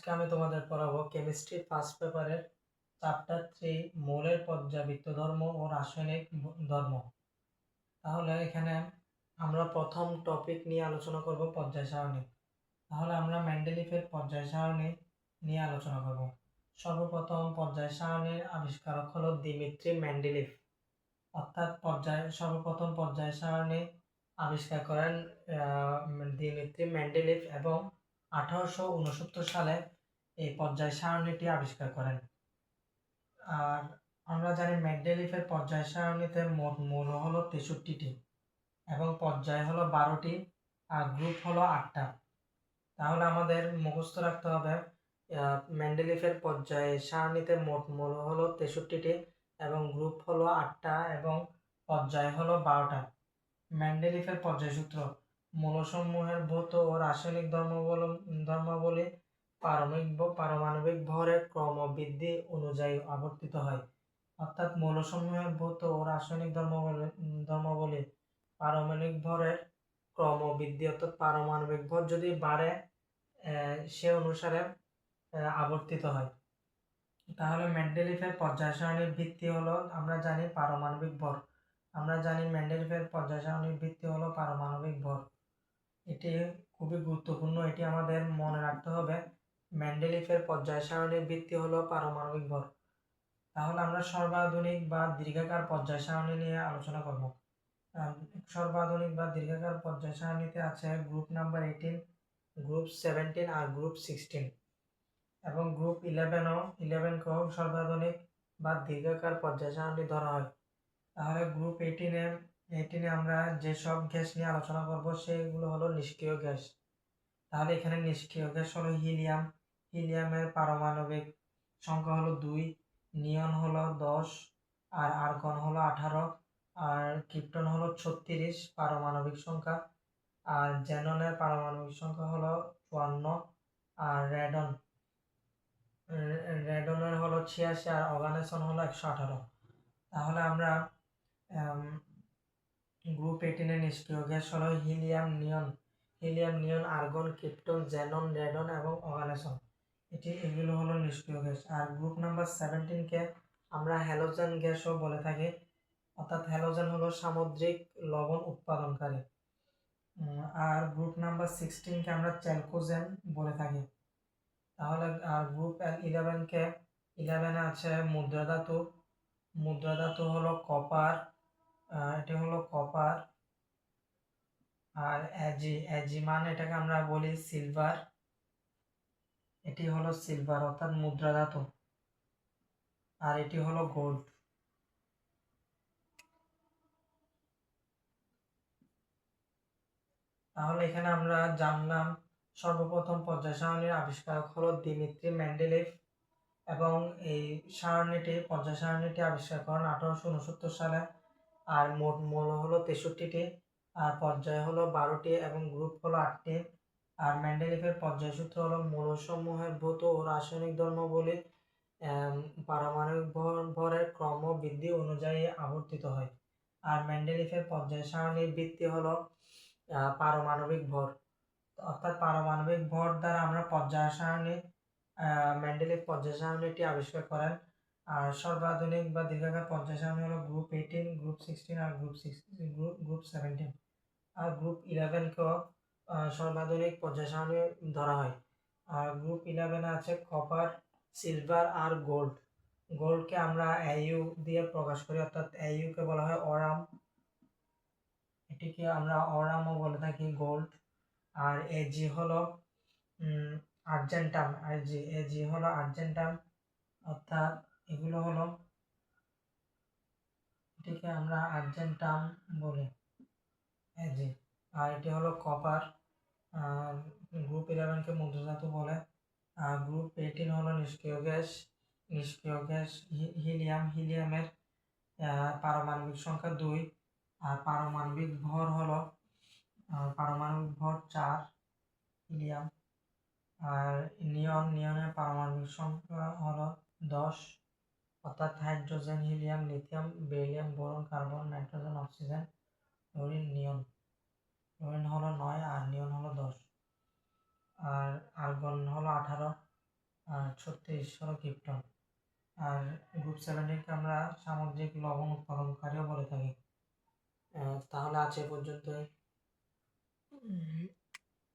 আজকে আমি তোমাদের পড়াবো কেমিস্ট্রি ফার্স্ট পেপারের চ্যাপ্টার 3 মৌলের পর্যাবৃত্ত ধর্ম ও রাসায়নিক ধর্ম। তাহলে এখানে আমরা প্রথম টপিক নিয়ে আলোচনা করব পর্যায় সারণী। তাহলে আমরা মেন্ডেলিফের পর্যায় সারণী নিয়ে আলোচনা করব। সর্বপ্রথম পর্যায় সারণীর আবিষ্কারক হলো দিমিত্রি মেন্ডেলিফ। অর্থাৎ সর্বপ্রথম পর্যায় সারণী আবিষ্কার করেন দিমিত্রি মেন্ডেলিফ এবং 1869 সালে এই পর্যায় সারণীটি আবিষ্কার করেন। আর আমরা জানি মেন্ডেলিফের পর্যায় সারণীতে মোট মৌল হলো 63টি এবং পর্যায় হলো 12টি আর গ্রুপ হলো 8টা। তাহলে আমাদের মুখস্থ রাখতে হবে মেন্ডেলিফের পর্যায় সারণীতে মোট মৌল হলো 63টি এবং গ্রুপ হলো 8টা এবং পর্যায় হলো 12টা। মেন্ডেলিফের পর্যায় সূত্র: মৌলসমূহের ভৌত ও রাসায়নিক ধর্মাবলী পারমাণবিক ভরের ক্রমবৃদ্ধি অনুযায়ী আবর্তিত হয়। অর্থাৎ মৌলসমূহের ভৌত ও রাসায়নিক ধর্মাবলী পারমাণবিক ভরের ক্রমবৃদ্ধি, অর্থাৎ পারমাণবিক ভর যদি বাড়ে সে অনুসারে আবর্তিত হয়। তাহলে মেন্ডেলিফের পর্যায় সারণীর ভিত্তি হলো, আমরা জানি পারমাণবিক ভর। আমরা জানি মেন্ডেলিফের পর্যায় সারণীর ভিত্তি হলো পারমাণবিক ভর। এটি খুবই গুরুত্বপূর্ণ, এটি আমাদের মনে রাখতে হবে। মেন্ডেলিফের পর্যায় সারণীর ভিত্তি হলো পারমাণবিক ভর। তাহলে আমরা সর্বাধুনিক বা দীর্ঘাকার পর্যায় সারণী নিয়ে আলোচনা করব। সর্বাধুনিক বা দীর্ঘাকার পর্যায় সারণীতে আছে গ্রুপ নাম্বার 18, গ্রুপ 17 আর গ্রুপ 16 এবং গ্রুপ 11কেও সর্বাধুনিক বা দীর্ঘাকার পর্যায় সারণী ধরা হয়। তাহলে গ্রুপ 18-এ আমরা যেসব গ্যাস নিয়ে আলোচনা করব সেগুলো হলো নিষ্ক্রিয় গ্যাস। তাহলে এখানে নিষ্ক্রিয় গ্যাস হলো হিলিয়ামের পারমাণবিক সংখ্যা হলো 2, নিয়ন হলো 10 আর আর্গন হলো 18 আর ক্রিপ্টন হলো 36 পারমাণবিক সংখ্যা, আর জ্যাননের পারমাণবিক সংখ্যা হলো 54 আর রেডনের হলো 86 আর অর্গানেসন হলো 118। তাহলে আমরা গ্রুপ 18-এর নিষ্ক্রিয় গ্যাস হলো হিলিয়াম, নিয়ন, আর্গন, ক্রিপ্টন, জ্যানন, রেডন এবং অর্গানেসন। এগুলো হলো নিষ্ক্রিয় গ্যাস। আর গ্রুপ নাম্বার 17-কে আমরা হ্যালোজেন গ্যাসও বলে থাকি, অর্থাৎ হ্যালোজেন হলো সামুদ্রিক লবণ উৎপাদনকারী। আর গ্রুপ নাম্বার 16-কে আমরা চ্যালকোজেন বলে থাকি। তাহলে আর গ্রুপ 11-এ আছে মুদ্রা ধাতু হলো কপার, এটি হলো কপার। আর এজি মানে এটাকে আমরা বলি সিলভার, এটি হলো সিলভার অর্থাৎ মুদ্রা ধাতু। আর এটি হলো গোল্ড। তাহলে এখানে আমরা জানলাম সর্বপ্রথম পর্যায় সারণীর আবিষ্কারক হলো দিমিত্রি মেন্ডেলিফ এবং এই পর্যায় সারণীটি আবিষ্কার করেন 1869 সালে। আর মোট মৌল হলো 63টি আর পর্যায় হলো 12টি এবং গ্রুপ হলো 8টি। আর মেন্ডেলিফের পর্যায় সূত্র হলো মৌলসমূহের ভৌত ও রাসায়নিক ধর্মাবলী পারমাণবিক ভরের ক্রমবৃদ্ধি অনুযায়ী আবর্তিত হয়। আর মেন্ডেলিফের পর্যায় সারণীর ভিত্তি হলো পারমাণবিক ভর, অর্থাৎ পারমাণবিক ভর দ্বারা আমরা মেন্ডেলিফ পর্যায় সারণীটি আবিষ্কার করেন। আর সর্বাধুনিক বা দীর্ঘাকার পর্যায় সারণী হলো গ্রুপ 18, গ্রুপ 16 আর গ্রুপ 17। আর গ্রুপ 11কেও সর্বাধুনিক পর্যায় সারণী ধরা হয়। আর গ্রুপ 11-এ আছে কপার, সিলভার আর গোল্ডকে আমরা AU দিয়ে প্রকাশ করি, অর্থাৎ AU-কে বলা হয় অরাম, এটিকে আমরা অরামও বলে থাকি গোল্ড। আর এজি হলো আর্জেন্টাম, এজি হলো আর্জেন্টাম, অর্থাৎ এগুলো হলো, এটিকে আমরা আর্জেন্টাম বলি এজি। আর এটি হলো কপার। গ্রুপ 11-কে মুদ্রা ধাতু বলে। আর গ্রুপ 18 হলো নিষ্ক্রিয় গ্যাস হিলিয়ামের পারমাণবিক সংখ্যা 2 আর পারমাণবিক ভর 4 হিলিয়াম। আর নিয়নের পারমাণবিক সংখ্যা হলো 10, অর্থাৎ hydrogen, helium, lithium, beryllium, boron, carbon, nitrogen, oxygen, neon হলো 9 আর নিয়ন হলো 10। আর আর্গন হলো 18, আর 36 হলো ক্রিপ্টন। আর গ্রুপ 17কে আমরা সামুদ্রিক লবণ উৎপাদনকারীও বলে থাকি। তাহলে আজ এ পর্যন্তই।